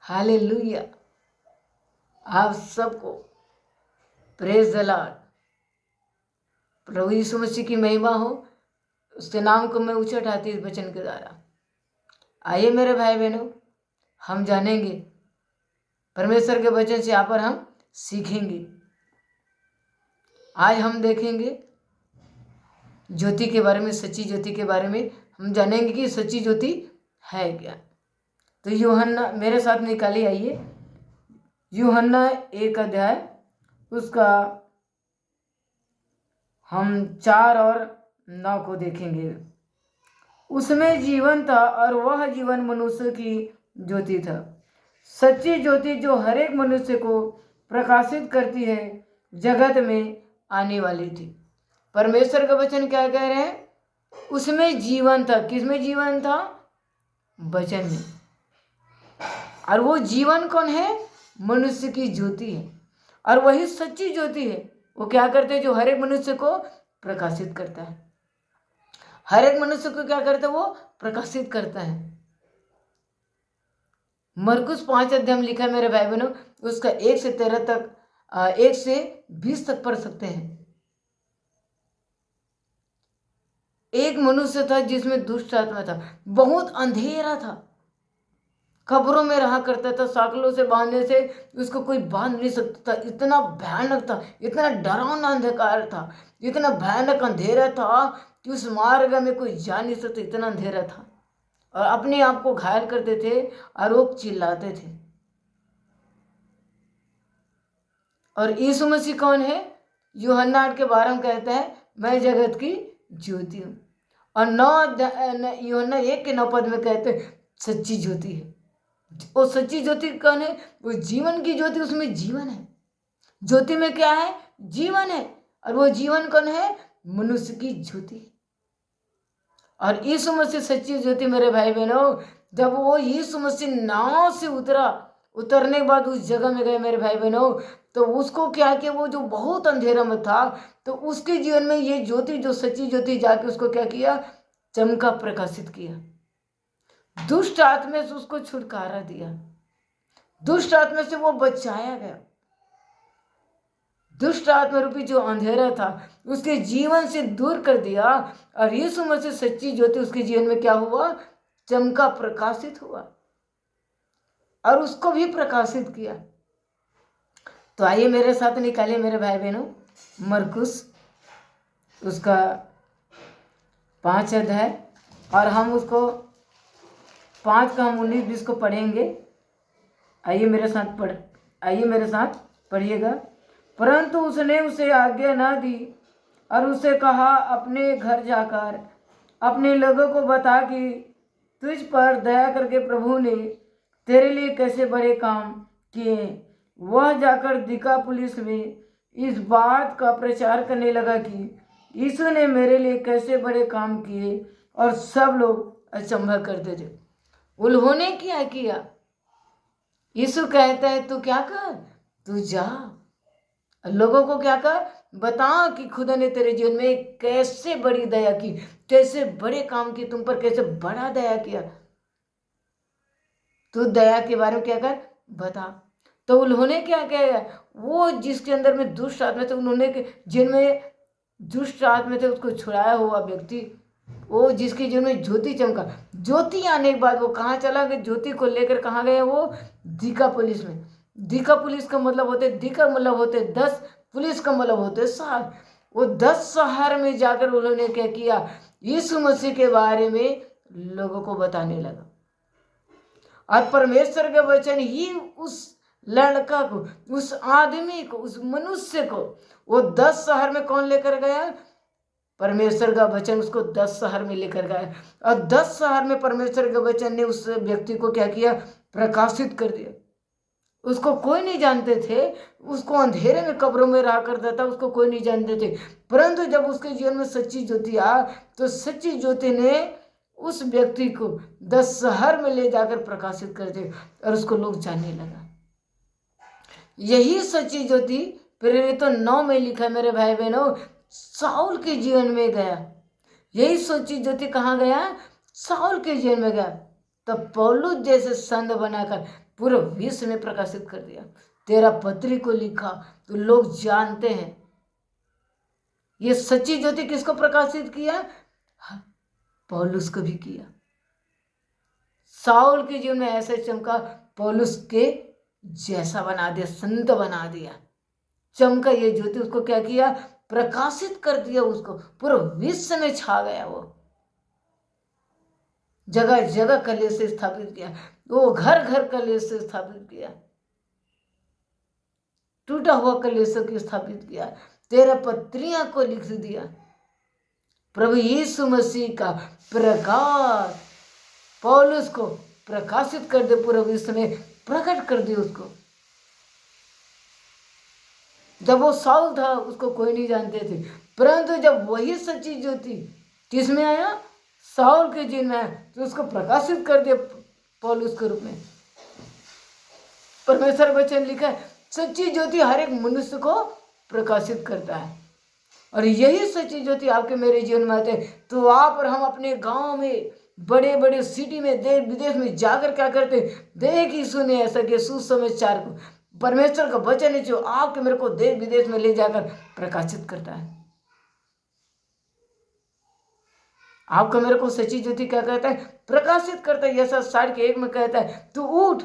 Hallelujah. आप सबको praise the Lord. प्रभु यीशु मसीह की महिमा हो, उसके नाम को मैं ऊंचा उठाती इस वचन के द्वारा। आइए मेरे भाई बहनों, हम जानेंगे परमेश्वर के वचन से, यहाँ पर हम सीखेंगे। आज हम देखेंगे ज्योति के बारे में, सच्ची ज्योति के बारे में हम जानेंगे कि सच्ची ज्योति है क्या। तो यूहन्ना मेरे साथ निकाली, आइए यूहन्ना 1 अध्याय, उसका हम 4 और 9 को देखेंगे। उसमें जीवन था और वह जीवन मनुष्य की ज्योति था। सच्ची ज्योति जो हर एक मनुष्य को प्रकाशित करती है, जगत में आने वाली थी। परमेश्वर का वचन क्या कह रहे हैं? उसमें जीवन था। किसमें जीवन था? वचन में। और वो जीवन कौन है? मनुष्य की ज्योति है। और वही सच्ची ज्योति है। वो क्या करते हैं? जो हर एक मनुष्य को प्रकाशित करता है। हर एक मनुष्य को क्या करता है? वो प्रकाशित करता है। मरकुस 5 अध्याय में लिखा है मेरे भाई बहनों, उसका 1 से 13 तक, 1 से 20 तक पढ़ सकते हैं। एक मनुष्य था जिसमें दुष्ट आत्मा था, बहुत अंधेरा था, कब्रों में रहा करता था, साकलों से बांधने से उसको कोई बांध नहीं सकता था। इतना भयानक था, इतना डरावना अंधकार था, इतना भयानक अंधेरा था कि उस मार्ग में कोई जा नहीं सकता, इतना अंधेरा था। और अपने आप को घायल करते थे और वो चिल्लाते थे। और यीशु मसीह कौन है? यूहन्ना 8 के 12 में कहता है, मैं जगत की ज्योति हूँ। और यूहन्ना 1 के 9 पद में कहते हैं, सच्ची ज्योति है। वो सच्ची ज्योति कौन है? वो जीवन की ज्योति, उसमें जीवन है। ज्योति में क्या है? जीवन है। और वो जीवन कौन है? मनुष्य की ज्योति। और यीशु मसीह सच्ची ज्योति मेरे भाई बहनों, जब वो यीशु मसीह नाव से उतरने के बाद उस जगह में गए मेरे भाई बहनों, तो उसको क्या किया? वो जो बहुत अंधेरा में था, तो उसके जीवन में ये ज्योति, जो सच्ची ज्योति, जाके उसको क्या किया? चमका, प्रकाशित किया। दुष्ट आत्मा से उसको छुटकारा दिया, दुष्ट आत्मा से वो बचाया गया। दुष्ट आत्मा रूपी जो अंधेरा था उसके जीवन से दूर कर दिया। और यीशु मसीह सच्ची ज्योति उसके जीवन में क्या हुआ? चमका, प्रकाशित हुआ और उसको भी प्रकाशित किया। तो आइए मेरे साथ निकालिए मेरे भाई बहनों, मरकुस उसका 5 अध्याय, और हम उसको 5 का हम 19-20 को पढ़ेंगे। आइए मेरे साथ पढ़िएगा। परंतु उसने उसे आज्ञा न दी और उसे कहा, अपने घर जाकर अपने लोगों को बता कि तुझ पर दया करके प्रभु ने तेरे लिए कैसे बड़े काम किए। वह जाकर दिकापुलिस में इस बात का प्रचार करने लगा कि यीशु ने मेरे लिए कैसे बड़े काम किए, और सब लोग अचंभा करते थे। उन्होंने क्या किया? यीशु कहता है, तू क्या कर? तू जा, लोगों को क्या कर? बता कि खुदा ने तेरे जीवन में कैसे बड़ी दया की, कैसे बड़े काम किए, तुम पर कैसे बड़ा दया किया। तू दया के बारे में क्या कर? बता। तो उन्होंने क्या किया? वो जिसके अंदर में दुष्ट आत्मा थे, उन्होंने जिनमें दुष्ट आत्मा थे उसको छुड़ाया हुआ व्यक्ति, वो जिसके जीवन में ज्योति चमका, ज्योति आने के बाद वो कहाँ चला गया? ज्योति को लेकर कहाँ गया? वो दिकापुलिस में। दिकापुलिस का मतलब होते, दिका मतलब होते 10, पुलिस का मतलब होते शहर। वो 10 शहर में जाकर उन्होंने क्या किया? यीशु मसीह के बारे में लोगों को बताने लगा। और परमेश्वर के वचन ही उस लड़का को, उस आदमी को, उस मनुष्य को वो 10 शहर में कौन लेकर गया? परमेश्वर का वचन उसको 10 शहर में लेकर गया। और 10 शहर में परमेश्वर के वचन ने उस व्यक्ति को क्या किया? प्रकाशित कर दिया। उसको कोई नहीं जानते थे, उसको अंधेरे में कब्रों में रहा करता था, उसको कोई नहीं जानते थे। परंतु जब उसके जीवन में सच्ची ज्योति आ, तो सच्ची ज्योति ने उस व्यक्ति को 10 शहर में ले जाकर प्रकाशित कर दिया और उसको लोग जानने लगा। यही सच्ची ज्योति प्रेरितों 9 में लिखा मेरे भाई बहनों, साउल के जीवन में गया। यही सच्ची ज्योति कहाँ गया? साउल के जीवन में गया। तब पौलुस जैसे संत बनाकर पूरे विश्व में प्रकाशित कर दिया। तेरा पत्री को लिखा तो लोग जानते हैं। ये सच्ची ज्योति किसको प्रकाशित किया? पौलुस को भी किया। साउल के जीवन में ऐसे चमका, पौलुस के जैसा बना दिया, संत बना दिया। चमका ये ज्योति, उसको क्या किया? प्रकाशित कर दिया, उसको पूरे विश्व में छा गया। वो जगह जगह कलेश से स्थापित किया, वो घर घर कलेश से स्थापित किया, टूटा हुआ कलेशों की स्थापित किया, 13 पत्रियां को लिख दिया। प्रभु यीशु मसीह का प्रकाश पौलुस को प्रकाशित कर दे, पूरे विश्व में प्रकट कर दे उसको। जब वो साउल था उसको कोई नहीं जानते थे, परंतु जब वही सच्ची ज्योति किसमें आया? साउल के जीवन में आया, तो उसको प्रकाशित कर दिया पौलुस के रूप में। परमेश्वर वचन लिखा है, सच्ची ज्योति हर एक मनुष्य को प्रकाशित करता है। और यही सच्ची ज्योति आपके मेरे जीवन में आते हैं, तो आप और हम अपने गांव में, बड़े बड़े सिटी में, देश विदेश में जाकर क्या करते? देख यीशु ने ऐसा किया। सुसमाचार को, परमेश्वर का वचन है जो आपके मेरे को देश विदेश में ले जाकर प्रकाशित करता है। आपका मेरे को सच्ची ज्योति क्या कहता है? प्रकाशित करता है। यशा 60:1 में कहता है, तू उठ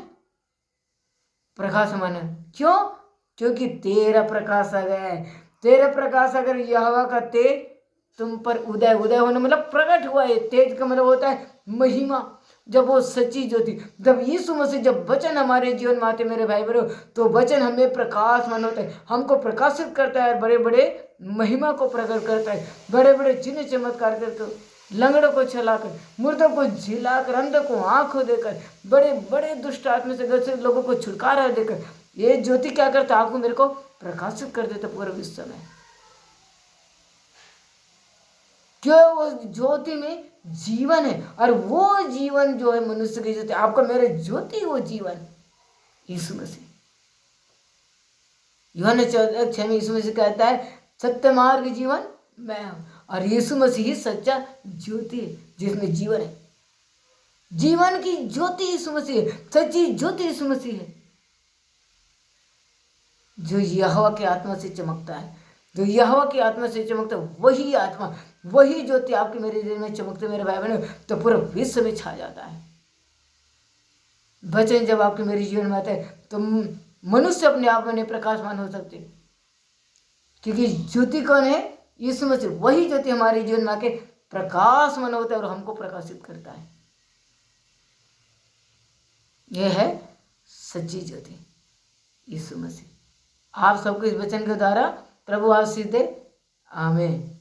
प्रकाशमान। क्यों? क्योंकि तेरा प्रकाश आ गया है। तेरा प्रकाश अगर यहोवा का तेज तुम पर उदय, उदय होने मतलब प्रकट हुआ है। तेज का मतलब होता है महिमा। जब वो सच्ची ज्योति, जब यीशु मसीह, जब वचन हमारे जीवन में आते मेरे भाई बहनों, तो वचन हमें प्रकाशमान होता है, हमको प्रकाशित करता है, बड़े बड़े महिमा को प्रकट करता है, बड़े बड़े चिन्ह चमत्कार करके, लंगड़ों को चलाकर, मुर्दों को झिलाकर, अंधों को आंखों देकर, बड़े बड़े दुष्ट आत्मा से ग्रसित लोगों को छुटकारा देकर, ये ज्योति क्या करता? आपको मेरे को प्रकाशित कर देता पूरे विश्व में। क्यों? वो ज्योति में जीवन है, और वो जीवन जो है मनुष्य की ज्योति, आपका मेरे ज्योति, वो जीवन यीशु मसीह। यूहन्ना 14:6 में यीशु मसीह कहता है, सत्य मार्ग जीवन मैं हूं। और यीशु मसीह ही सच्चा ज्योति है जिसमें जीवन है। जीवन की ज्योति यीशु मसीह है, सच्ची ज्योति यीशु मसीह है, जो यहोवा की आत्मा से चमकता है। जो यहोवा की आत्मा से चमकता है, वही आत्मा, वही ज्योति आपके मेरे जीवन में चमकते मेरे भाई बहनों, तो पूरे विश्व में छा जाता है। वचन जब आपके मेरे जीवन में आता है, तो मनुष्य अपने आप में प्रकाशमान हो सकते, क्योंकि ज्योति कौन है? यीशु मसीह। वही ज्योति हमारे जीवन में आके प्रकाशमान होता है और हमको प्रकाशित करता है। यह है सच्ची ज्योति यीशु मसीह। आप सबको इस वचन के द्वारा प्रभु आशीष दे। आमीन।